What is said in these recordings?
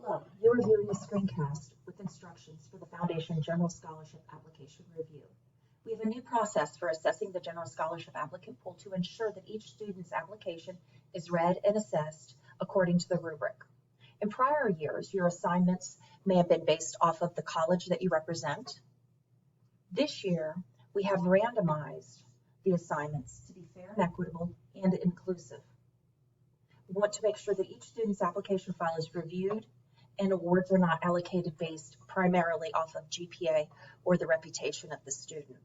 Hello, you're reviewing a screencast with instructions for the Foundation General Scholarship Application Review. We have a new process for assessing the General Scholarship applicant pool to ensure that each student's application is read and assessed according to the rubric. In prior years, your assignments may have been based off of the college that you represent. This year, we have randomized the assignments to be fair and equitable and inclusive. We want to make sure that each student's application file is reviewed and awards are not allocated based primarily off of GPA or the reputation of the student.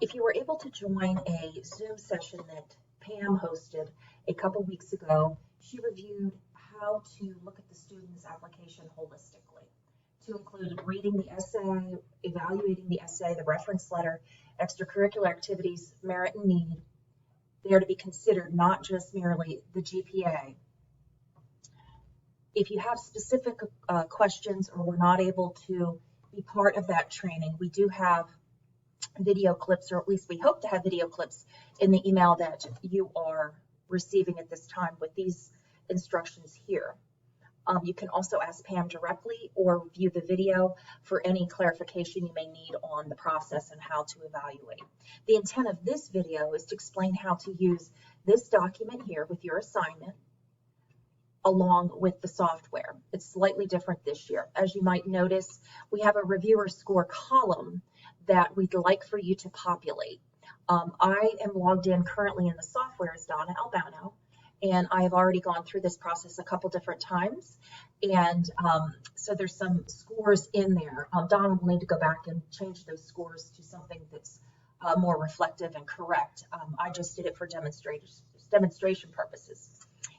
If you were able to join a Zoom session that Pam hosted a couple weeks ago, she reviewed how to look at the student's application holistically, to include reading the essay, evaluating the essay, the reference letter, extracurricular activities, merit and need. They are to be considered, not just merely the GPA. If you have specific questions or were not able to be part of that training, we do have video clips, or at least we hope to have video clips in the email that you are receiving at this time with these instructions here. You can also ask Pam directly or view the video for any clarification you may need on the process and how to evaluate. The intent of this video is to explain how to use this document here with your assignment along with the software. It's slightly different this year. As you might notice, we have a reviewer score column that we'd like for you to populate. I am logged in currently in the software as Donna Albano, and I have already gone through this process a couple different times. And so there's some scores in there. Donna will need to go back and change those scores to something that's more reflective and correct. I just did it for demonstration purposes.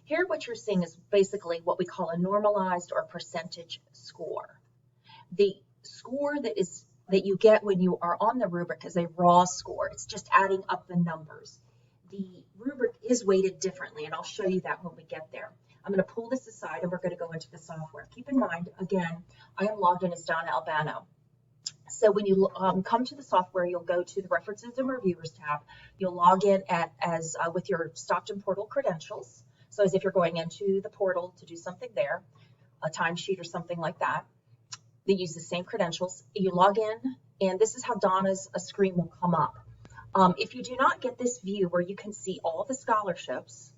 Here what you're seeing is basically what we call a normalized or percentage score. The score that you get when you are on the rubric is a raw score. It's just adding up the numbers. The rubric is weighted differently, and I'll show you that when we get there. I'm going to pull this aside and we're going to go into the software. Keep in mind, again, I am logged in as Donna Albano. So when you come to the software, you'll go to the References and Reviewers tab. You'll log in with your Stockton Portal credentials. So as if you're going into the portal to do something there, a timesheet or something like that. They use the same credentials. You log in, and this is how Donna's screen will come up. If you do not get this view where you can see all the scholarships,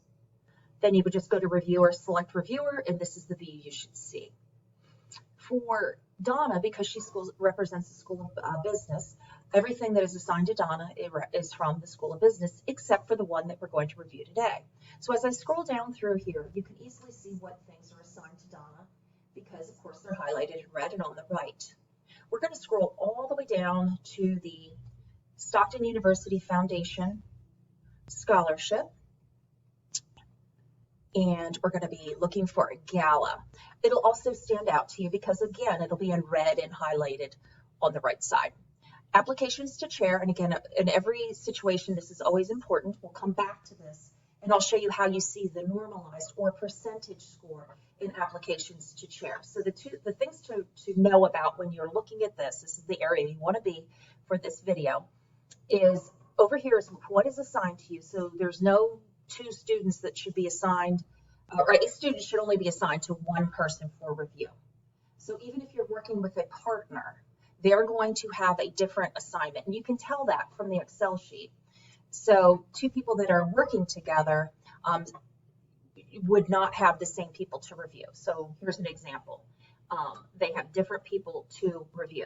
then you would just go to Reviewer, select Reviewer, and this is the view you should see. For Donna, because she represents the School of Business, everything that is assigned to Donna is from the School of Business, except for the one that we're going to review today. So as I scroll down through here, you can easily see what things are assigned to Donna, because of course they're highlighted in red and on the right. We're going to scroll all the way down to the Stockton University Foundation Scholarship, and we're going to be looking for a gala. It'll also stand out to you because, again, it'll be in red and highlighted on the right side. Applications to chair, and again, in every situation, this is always important. We'll come back to this, and I'll show you how you see the normalized or percentage score in applications to chair. So the things to know about when you're looking at this is the area you want to be for this video, is over here is what is assigned to you. So there's no two students that should be assigned, or a student should only be assigned to one person for review. So even if you're working with a partner, they're going to have a different assignment, and you can tell that from the Excel sheet. So two people that are working together would not have the same people to review. So here's an example. They have different people to review.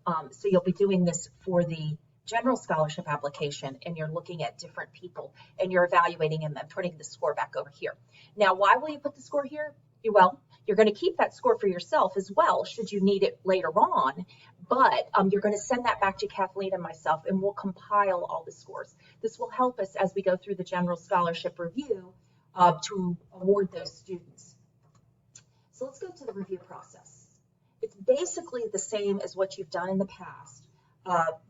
So you'll be doing this for the general scholarship application, and you're looking at different people and you're evaluating them and putting the score back over here. Now, why will you put the score here? Well, you're going to keep that score for yourself as well, should you need it later on, but you're going to send that back to Kathleen and myself, and we'll compile all the scores. This will help us as we go through the general scholarship review to award those students. So let's go to the review process. It's basically the same as what you've done in the past.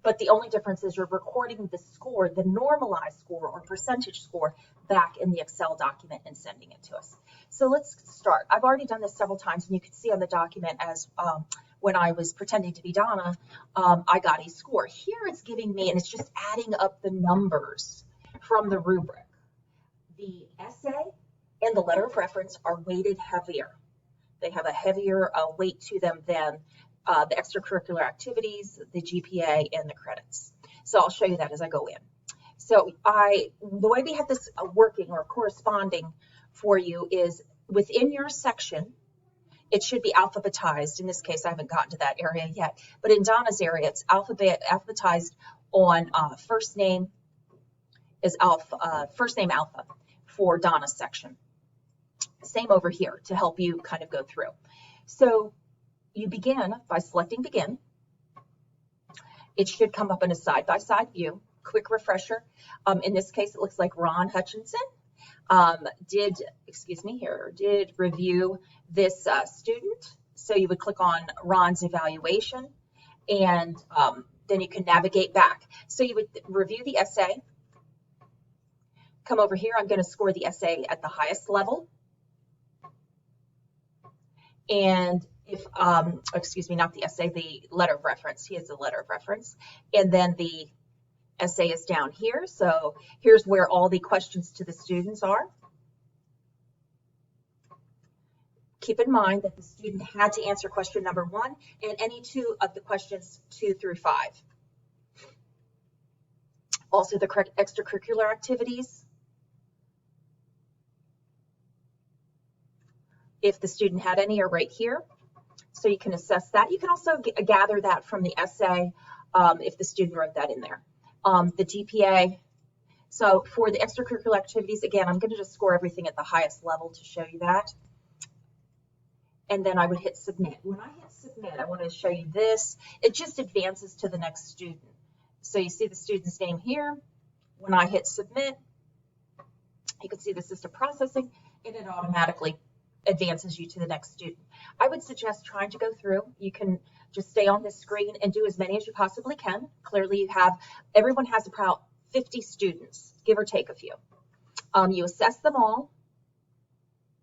But the only difference is you're recording the score, the normalized score or percentage score, back in the Excel document and sending it to us. So let's start. I've already done this several times, and you can see on the document as when I was pretending to be Donna, I got a score. Here it's giving me, and it's just adding up the numbers from the rubric. The essay and the letter of reference are weighted heavier. They have a heavier weight to them than the extracurricular activities, the GPA, and the credits. So I'll show you that as I go in. So the way we have this working or corresponding for you is within your section, it should be alphabetized. In this case, I haven't gotten to that area yet, but in Donna's area, it's alphabetized on first name alpha for Donna's section. Same over here to help you kind of go through. So you begin by selecting begin. It should come up in a side-by-side view. Quick refresher. In this case, it looks like Ron Hutchinson did review this student. So you would click on Ron's evaluation, and then you can navigate back. So you would review the essay. Come over here. I'm going to score the essay at the highest level. And if, not the essay, the letter of reference. He has a letter of reference. And then the essay is down here. So here's where all the questions to the students are. Keep in mind that the student had to answer question number 1 and any 2 of the questions 2 through 5. Also the correct extracurricular activities. If the student had any, are right here. So you can assess that. You can also gather that from the essay if the student wrote that in there. The GPA. So for the extracurricular activities, again, I'm going to just score everything at the highest level to show you that. And then I would hit submit. When I hit submit, I want to show you this. It just advances to the next student. So you see the student's name here. When I hit submit, you can see the system processing, and it automatically advances you to the next student. I would suggest trying to go through. You can just stay on this screen and do as many as you possibly can. Clearly everyone has about 50 students, give or take a few. You assess them all,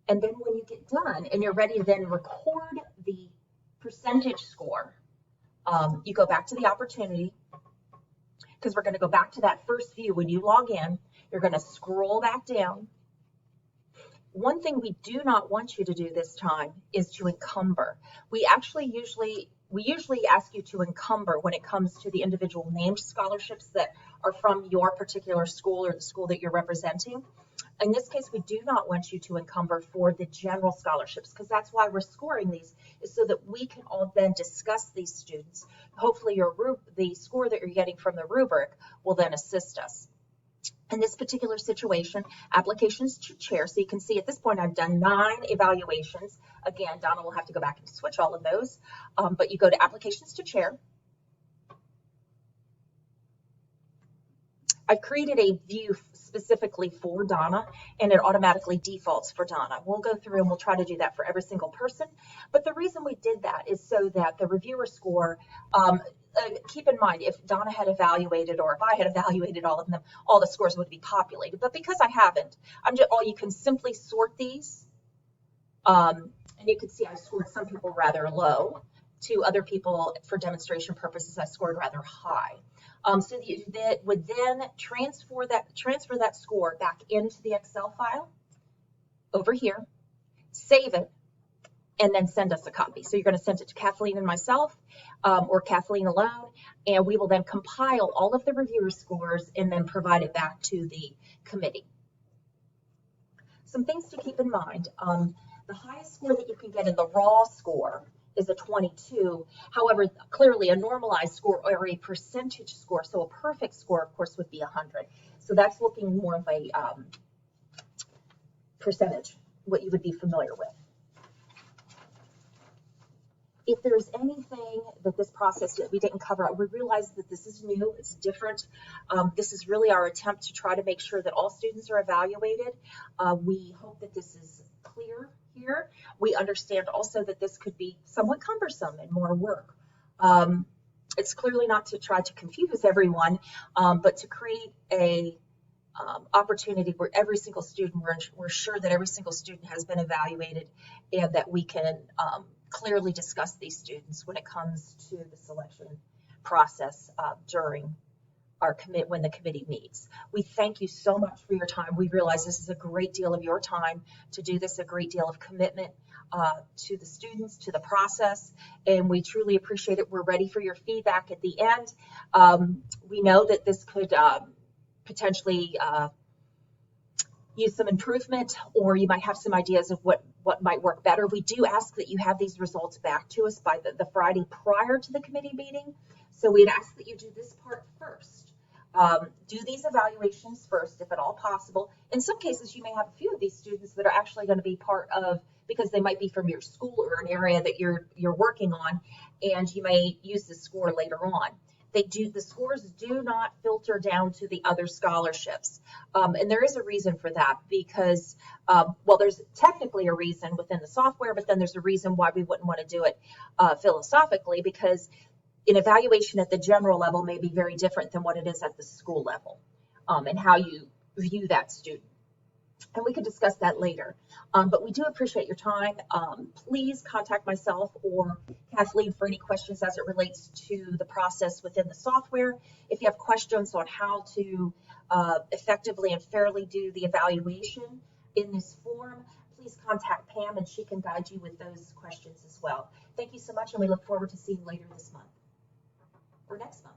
and then when you get done and you're ready to then record the percentage score, you go back to the opportunity, because we're going to go back to that first view. When you log in, you're going to scroll back down. One thing we do not want you to do this time is to encumber. We usually ask you to encumber when it comes to the individual named scholarships that are from your particular school or the school that you're representing. In this case, we do not want you to encumber for the general scholarships, because that's why we're scoring these, is so that we can all then discuss these students. Hopefully the score that you're getting from the rubric will then assist us. In this particular situation, applications to chair. So you can see at this point, I've done 9 evaluations. Again, Donna will have to go back and switch all of those. But you go to applications to chair. I've created a view specifically for Donna, and it automatically defaults for Donna. We'll go through and we'll try to do that for every single person. But the reason we did that is so that the reviewer score, keep in mind, if Donna had evaluated or if I had evaluated all of them, all the scores would be populated. But because I haven't, you can simply sort these. And you can see I scored some people rather low. To other people, for demonstration purposes, I scored rather high. So that would then transfer that score back into the Excel file over here, save it, and then send us a copy. So you're going to send it to Kathleen and myself, or Kathleen alone, and we will then compile all of the reviewer scores and then provide it back to the committee. Some things to keep in mind. The highest score that you can get in the raw score is a 22. However, clearly a normalized score or a percentage score, so a perfect score, of course, would be 100. So that's looking more of a percentage, what you would be familiar with. If there's anything that this process that we didn't cover, we realize that this is new, it's different. This is really our attempt to try to make sure that all students are evaluated. We hope that this is clear here. We understand also that this could be somewhat cumbersome and more work. It's clearly not to try to confuse everyone, but to create a opportunity where every single student, we're sure that every single student has been evaluated, and that we can clearly discuss these students when it comes to the selection process during when the committee meets. We thank you so much for your time. We realize this is a great deal of your time to do this, a great deal of commitment to the students, to the process, and we truly appreciate it. We're ready for your feedback at the end. We know that this could potentially use some improvement, or you might have some ideas of what might work better. We do ask that you have these results back to us by the Friday prior to the committee meeting. So we'd ask that you do this part first. Do these evaluations first, if at all possible. In some cases, you may have a few of these students that are actually going to be part of, because they might be from your school or an area that you're working on, and you may use the score later on. The scores do not filter down to the other scholarships. And there is a reason for that, because, well, there's technically a reason within the software, but then there's a reason why we wouldn't want to do it philosophically, because an evaluation at the general level may be very different than what it is at the school level, and how you view that student. And we could discuss that later. But we do appreciate your time. Please contact myself or Kathleen for any questions as it relates to the process within the software. If you have questions on how to effectively and fairly do the evaluation in this form, please contact Pam and she can guide you with those questions as well. Thank you so much, and we look forward to seeing you later this month or next month.